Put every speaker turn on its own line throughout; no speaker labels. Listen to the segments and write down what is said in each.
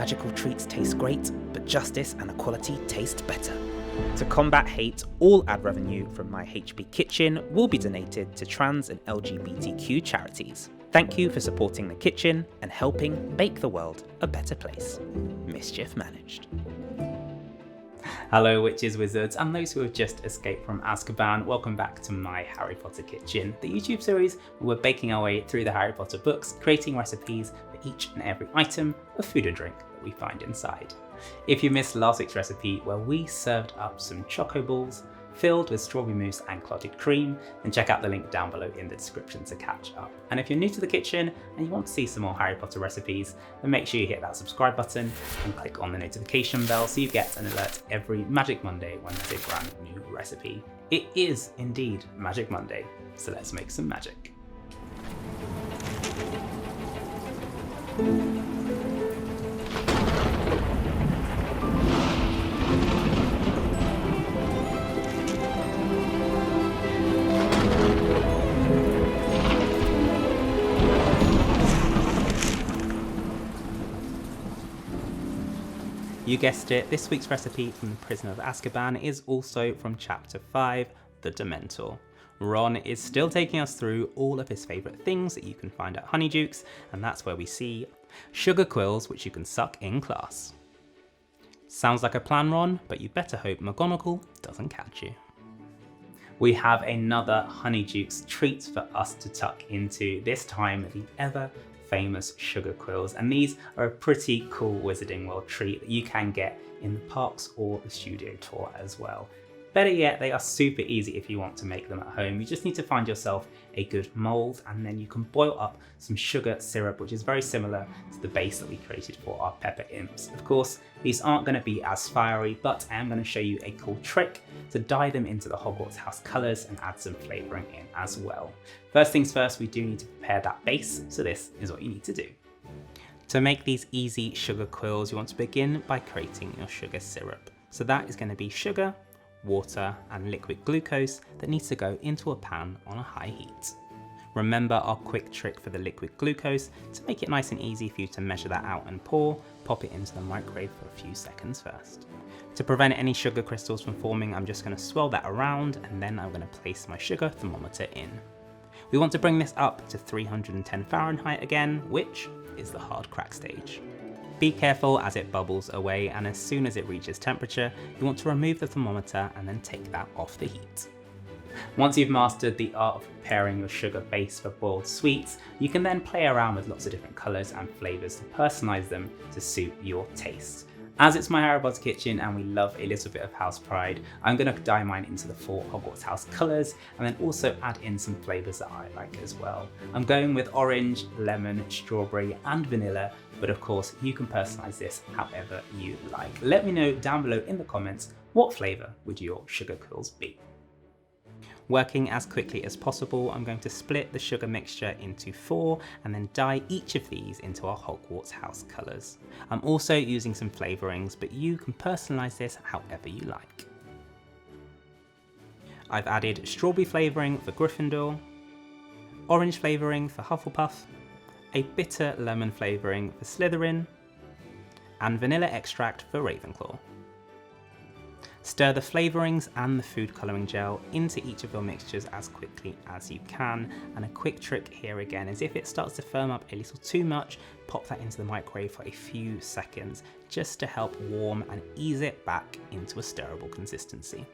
magical treats taste great, but justice and equality taste better. To combat hate, all ad revenue from my HB Kitchen will be donated to trans and LGBTQ charities. Thank you for supporting the kitchen and helping make the world a better place. Mischief managed.
Hello witches, wizards, and those who have just escaped from Azkaban. Welcome back to my Harry Potter Kitchen, the YouTube series where we're baking our way through the Harry Potter books, creating recipes for each and every item of food and drink that we find inside. If you missed last week's recipe where we served up some choco balls filled with strawberry mousse and clotted cream, then check out the link down below in the description to catch up. And if you're new to the kitchen and you want to see some more Harry Potter recipes, then make sure you hit that subscribe button and click on the notification bell so you get an alert every Magic Monday when there's a brand new recipe. It is indeed Magic Monday, so let's make some magic. You guessed it, this week's recipe from the Prisoner of Azkaban is also from Chapter 5, The Dementor. Ron is still taking us through all of his favourite things that you can find at Honeydukes, and that's where we see Sugar Quills, which you can suck in class. Sounds like a plan, Ron, but you better hope McGonagall doesn't catch you. We have another Honeydukes treat for us to tuck into, this time the ever famous Sugar Quills, and these are a pretty cool Wizarding World treat that you can get in the parks or the studio tour as well. Better yet, they are super easy if you want to make them at home. You just need to find yourself a good mold, and then you can boil up some sugar syrup, which is very similar to the base that we created for our pepper imps. Of course, these aren't going to be as fiery, but I am going to show you a cool trick to dye them into the Hogwarts House colours and add some flavouring in as well. First things first, we do need to prepare that base, so this is what you need to do. To make these easy sugar quills, you want to begin by creating your sugar syrup. So that is going to be sugar, water and liquid glucose that needs to go into a pan on a high heat. Remember our quick trick for the liquid glucose: to make it nice and easy for you to measure that out and pour, pop it into the microwave for a few seconds first. To prevent any sugar crystals from forming, I'm just going to swirl that around and then I'm going to place my sugar thermometer in. We want to bring this up to 310 Fahrenheit again, which is the hard crack stage. Be careful as it bubbles away, and as soon as it reaches temperature, you want to remove the thermometer and then take that off the heat. Once you've mastered the art of preparing your sugar base for boiled sweets, you can then play around with lots of different colours and flavours to personalise them to suit your taste. As it's my Harry Potter kitchen and we love a little bit of house pride, I'm going to dye mine into the 4 Hogwarts House colours and then also add in some flavours that I like as well. I'm going with orange, lemon, strawberry and vanilla, but of course you can personalise this however you like. Let me know down below in the comments, what flavour would your sugar quills be? Working as quickly as possible, I'm going to split the sugar mixture into 4 and then dye each of these into our Hogwarts House colours. I'm also using some flavourings, but you can personalise this however you like. I've added strawberry flavouring for Gryffindor, orange flavouring for Hufflepuff, a bitter lemon flavouring for Slytherin, and vanilla extract for Ravenclaw. Stir the flavourings and the food colouring gel into each of your mixtures as quickly as you can, and a quick trick here again is if it starts to firm up a little too much, pop that into the microwave for a few seconds just to help warm and ease it back into a stirrable consistency.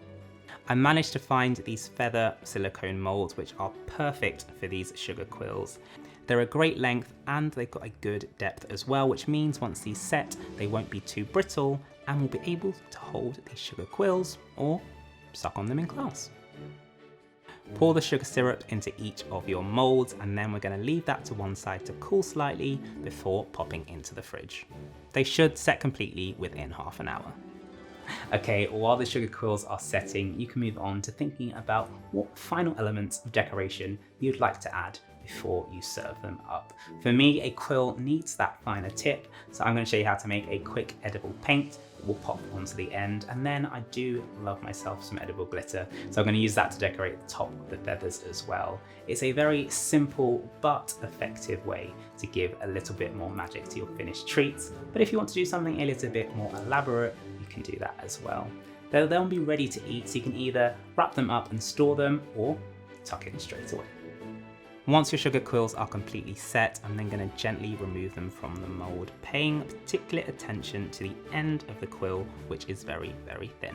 I managed to find these feather silicone moulds which are perfect for these sugar quills. They're a great length and they've got a good depth as well, which means once these set, they won't be too brittle and will be able to hold these sugar quills or suck on them in class. Pour the sugar syrup into each of your moulds and then we're going to leave that to one side to cool slightly before popping into the fridge. They should set completely within half an hour. Okay, while the sugar quills are setting, you can move on to thinking about what final elements of decoration you'd like to add before you serve them up. For me, a quill needs that finer tip, So I'm going to show you how to make a quick edible paint that will pop onto the end, and then I do love myself some edible glitter, so I'm going to use that to decorate the top of the feathers as well. It's a very simple but effective way to give a little bit more magic to your finished treats, but if you want to do something a little bit more elaborate, you can do that as well. They'll then be ready to eat, so you can either wrap them up and store them or tuck in straight away. Once your sugar quills are completely set, I'm then going to gently remove them from the mould, paying particular attention to the end of the quill, which is very, very thin.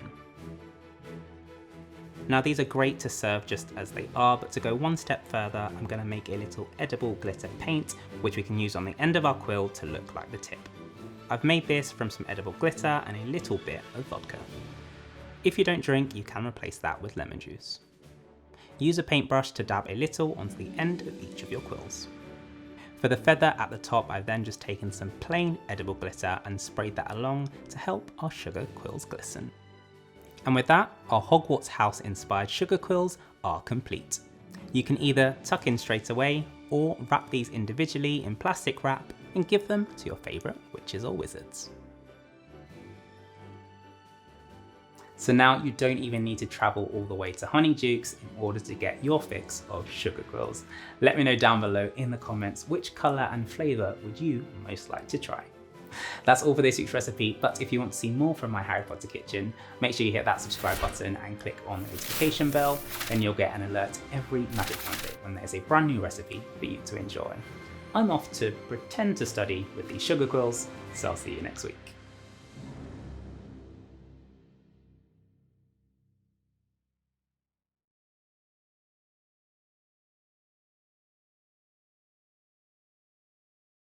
Now these are great to serve just as they are, but to go one step further, I'm going to make a little edible glitter paint, which we can use on the end of our quill to look like the tip. I've made this from some edible glitter and a little bit of vodka. If you don't drink, you can replace that with lemon juice. Use a paintbrush to dab a little onto the end of each of your quills. For the feather at the top, I've then just taken some plain edible glitter and sprayed that along to help our sugar quills glisten. And with that, our Hogwarts House inspired sugar quills are complete. You can either tuck in straight away or wrap these individually in plastic wrap and give them to your favourite witches or wizards. So now you don't even need to travel all the way to Honeydukes in order to get your fix of sugar quills. Let me know down below in the comments which colour and flavour would you most like to try. That's all for this week's recipe, but if you want to see more from my Harry Potter kitchen, make sure you hit that subscribe button and click on the notification bell, then you'll get an alert every Magic Monday when there's a brand new recipe for you to enjoy. I'm off to pretend to study with these sugar quills, so I'll see you next week.